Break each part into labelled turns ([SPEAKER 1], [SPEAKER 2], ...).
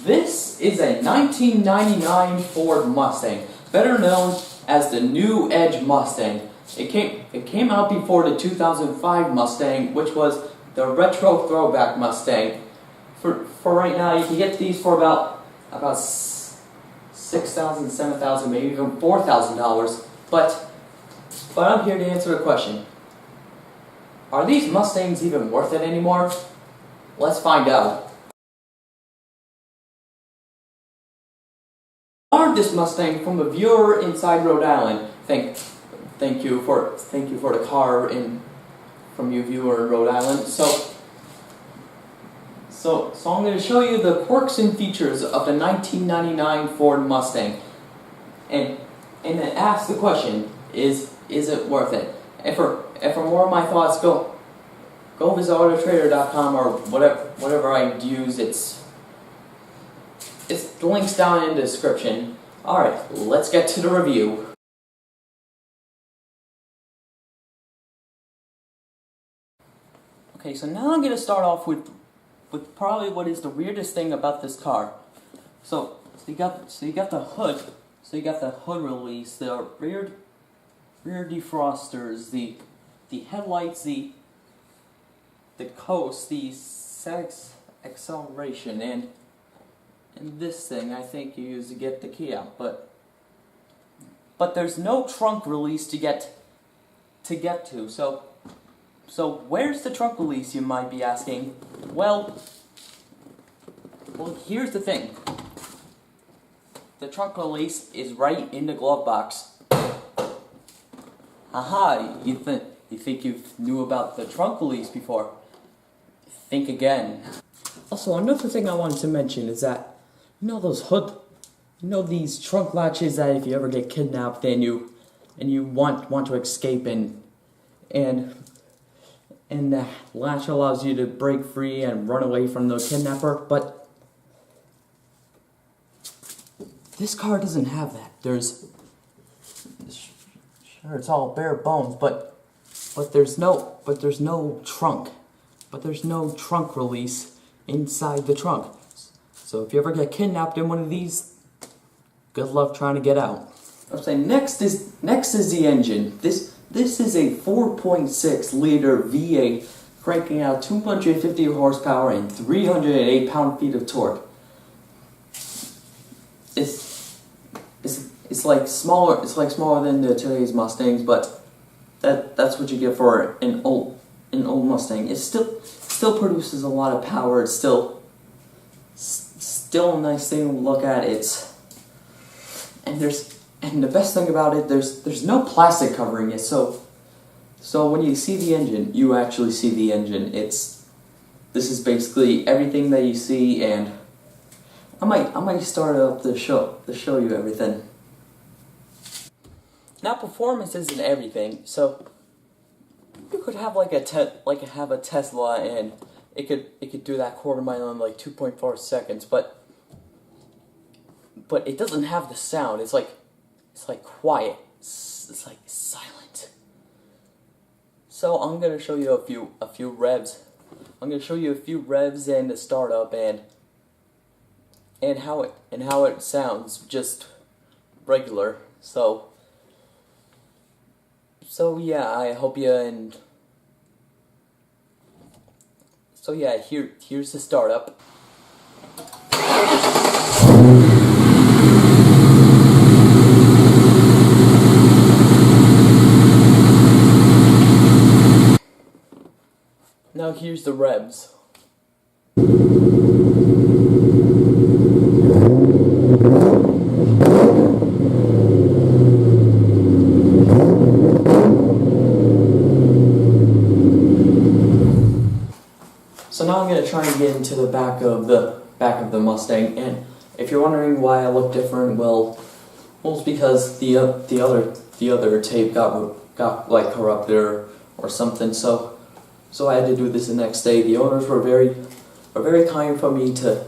[SPEAKER 1] This is a 1999 Ford Mustang, better known as the New Edge Mustang. It came out before the 2005 Mustang, which was the retro throwback Mustang. For right now, you can get these for about $6,000, $7,000, maybe even $4,000. But I'm here to answer the question: are these Mustangs even worth it anymore? Let's find out. I ordered this Mustang from a viewer inside Rhode Island. Thank you for the car from you viewer in Rhode Island. So I'm going to show you the quirks and features of the 1999 Ford Mustang, and then ask the question: is it worth it? And for more of my thoughts, go visit autotrader.com or whatever I use. The link's down in the description. Alright, let's get to the review. Okay, so now I'm going to start off with probably what is the weirdest thing about this car. So you got the hood. So you got the hood release, the rear defrosters, the headlights, the coast, the acceleration, and this thing I think you use to get the key out, but there's no trunk release to get to. So where's the trunk release, you might be asking? Well, here's the thing. The trunk release is right in the glove box. Haha, you think you knew about the trunk release before? Think again. Also, another thing I wanted to mention is that these trunk latches that if you ever get kidnapped and you want to escape and the latch allows you to break free and run away from the kidnapper, but this car doesn't have that. Sure, it's all bare bones, but there's no trunk. But there's no trunk release inside the trunk. So if you ever get kidnapped in one of these, good luck trying to get out. I'm saying next is the engine. This is a 4.6 liter V8 cranking out 250 horsepower and 308 pound-feet of torque. It's like smaller. It's like smaller than today's Mustangs, but that's what you get for an old Mustang. It still produces a lot of power. It's still a nice thing to look at. And the best thing about it, there's no plastic covering it. So when you see the engine, you actually see the engine. This is basically everything that you see, and I might start up to show you everything. Now, performance isn't everything, so you could have have a Tesla and it could do that quarter mile in like 2.4 seconds, but it doesn't have the sound. It's like quiet. It's like silent. So I'm gonna show you a few revs. I'm gonna show you a few revs and the startup and how it sounds just regular. So yeah, I hope you and so yeah, here's the startup. Now here's the revs. So now I'm going to try and get into the back of the Mustang, and if you're wondering why I look different, well it's because the other tape got like corrupted or something. So I had to do this the next day. The owners were very kind for me to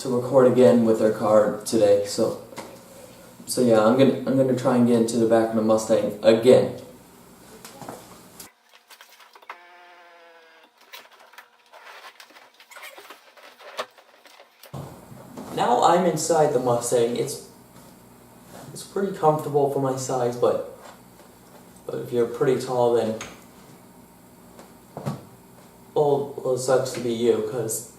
[SPEAKER 1] record again with their car today. So yeah, I'm gonna try and get into the back of the Mustang again. now I'm inside the Mustang. It's pretty comfortable for my size, but if you're pretty tall, then well, it sucks to be you, because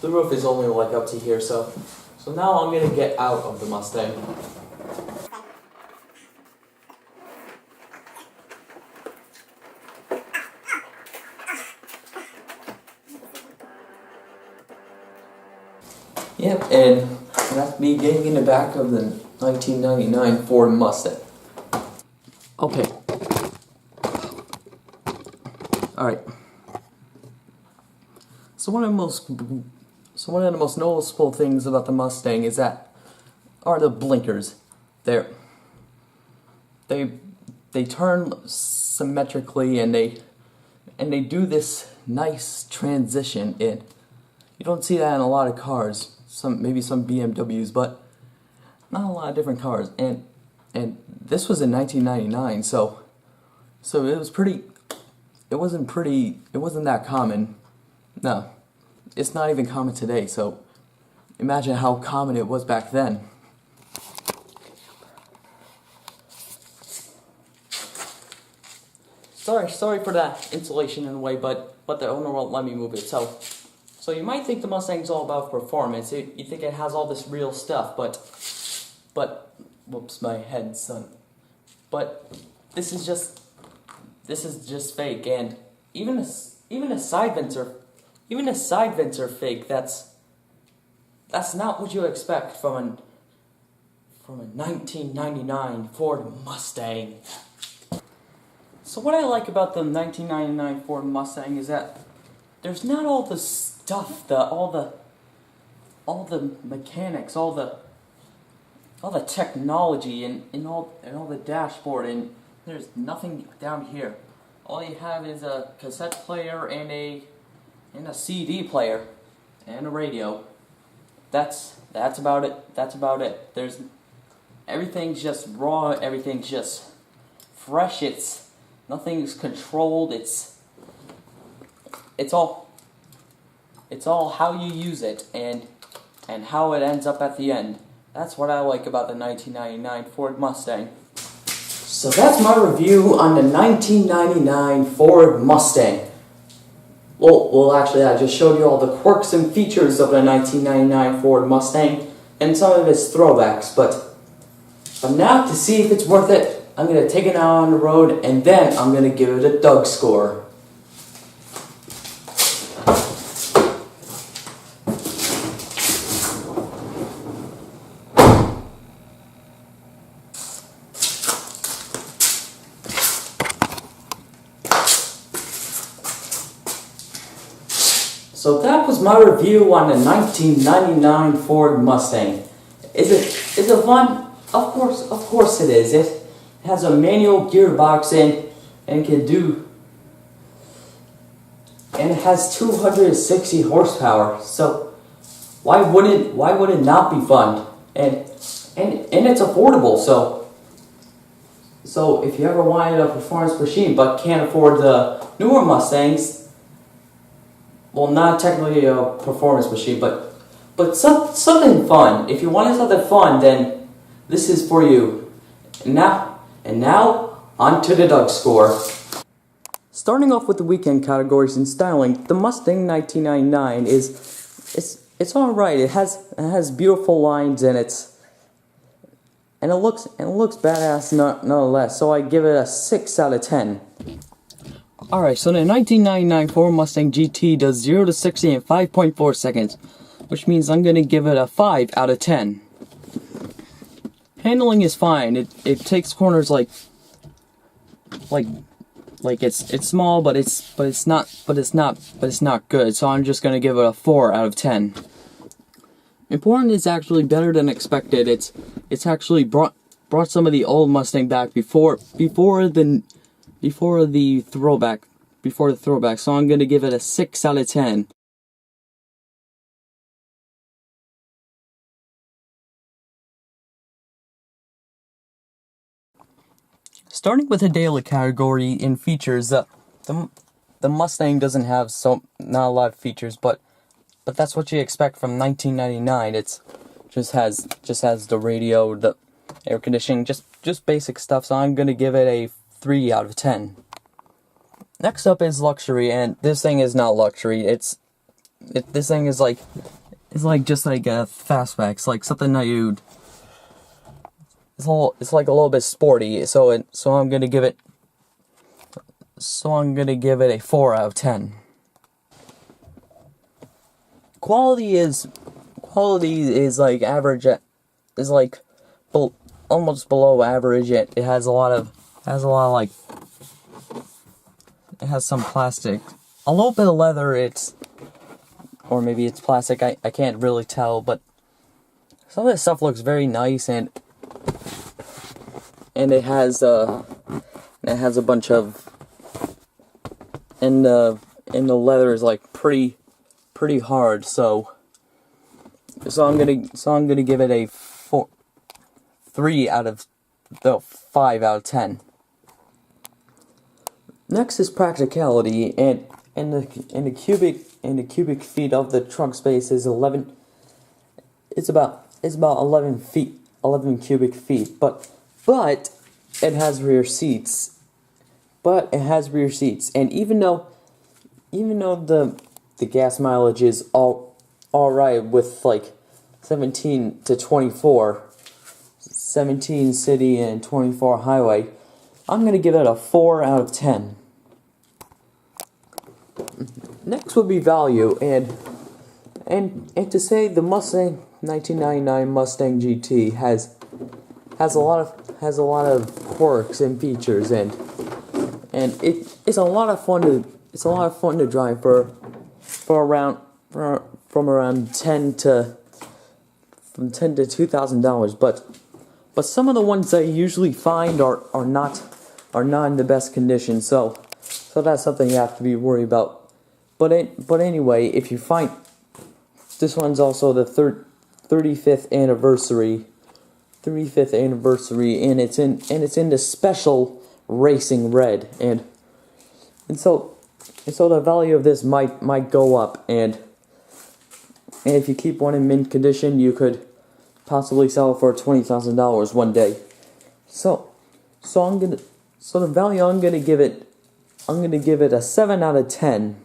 [SPEAKER 1] the roof is only like up to here. So now I'm gonna get out of the Mustang. Yep, and that's me getting in the back of the 1999 Ford Mustang. Okay. Alright. So one of the most noticeable things about the Mustang are the blinkers. They turn symmetrically, and they do this nice transition in. You don't see that in a lot of cars. Maybe some BMWs, but not a lot of different cars. And this was in 1999, so it was pretty. It wasn't that common. No, it's not even common today. So imagine how common it was back then. Sorry for that insulation in the way, but the owner won't let me move it. So you might think the Mustang's all about performance. You think it has all this real stuff, but whoops, my head, son. But this is just fake, and even the side vents are fake. That's not what you expect from a 1999 Ford Mustang. So what I like about the 1999 Ford Mustang is that there's not all the stuff, all the mechanics, all the technology, and all the dashboard, and there's nothing down here. All you have is a cassette player and a CD player and a radio. That's about it. Everything's just raw. Everything's just fresh. Nothing's controlled. It's all how you use it and how it ends up at the end. That's what I like about the 1999 Ford Mustang. So that's my review on the 1999 Ford Mustang. Well, actually, I just showed you all the quirks and features of the 1999 Ford Mustang and some of its throwbacks. But now, to see if it's worth it, I'm going to take it out on the road, and then I'm going to give it a Doug score. So that was my review on the 1999 Ford Mustang. Is it fun? Of course it is. It has a manual gearbox and it has 260 horsepower. So why would it not be fun? And it's affordable. So if you ever wanted a performance machine but can't afford the newer Mustangs, well, not technically a performance machine, but something fun. If you wanted something fun, then this is for you. And now on to the Doug score. Starting off with the weekend categories and styling, the Mustang 1999 it's all right. It has beautiful lines in it, and it looks badass nonetheless. So I give it a 6 out of 10. Alright, so the 1999 Ford Mustang GT does 0 to 60 in 5.4 seconds, which means I'm gonna give it a 5 out of 10. Handling is fine. It takes corners like it's small, but it's not good. So I'm just gonna give it a 4 out of 10. Important is actually better than expected. It's actually brought some of the old Mustang back before the throwback. So I'm gonna give it a 6 out of 10. Starting with the daily category in features, the Mustang doesn't have not a lot of features, but that's what you expect from 1999. It's just has the radio, the air conditioning, just basic stuff. So I'm gonna give it a 3 out of 10. Next up is luxury, and this thing is not luxury. This thing is like just like a fastback. It's like something that you'd. It's like a little bit sporty. So I'm gonna give it. So I'm gonna give it a 4 out of 10. Quality is like average. Is like almost below average. It has a lot of like. It has some plastic, a little bit of leather. Or maybe it's plastic. I can't really tell, but some of this stuff looks very nice, and it has a bunch of, and the leather is like pretty hard. So I'm gonna give it a 3 out of 5 out of 10. Next is practicality, and the cubic feet of the trunk space is 11. It's about 11 cubic feet, but it has rear seats. And even though the gas mileage is all right with like 17 to 24, 17 city and 24 highway, I'm gonna give it a 4 out of 10. Next would be value, and to say the Mustang 1999 Mustang GT has a lot of quirks and features, and it's a lot of fun to drive from around $10,000 to $2,000, but some of the ones I usually find are not in the best condition, so that's something you have to be worried about. But anyway, if you find this one's also the 35th anniversary, and it's in the special racing red, and so the value of this might go up, and if you keep one in mint condition, you could possibly sell it for $20,000 one day. So the value I'm gonna give it a 7 out of 10.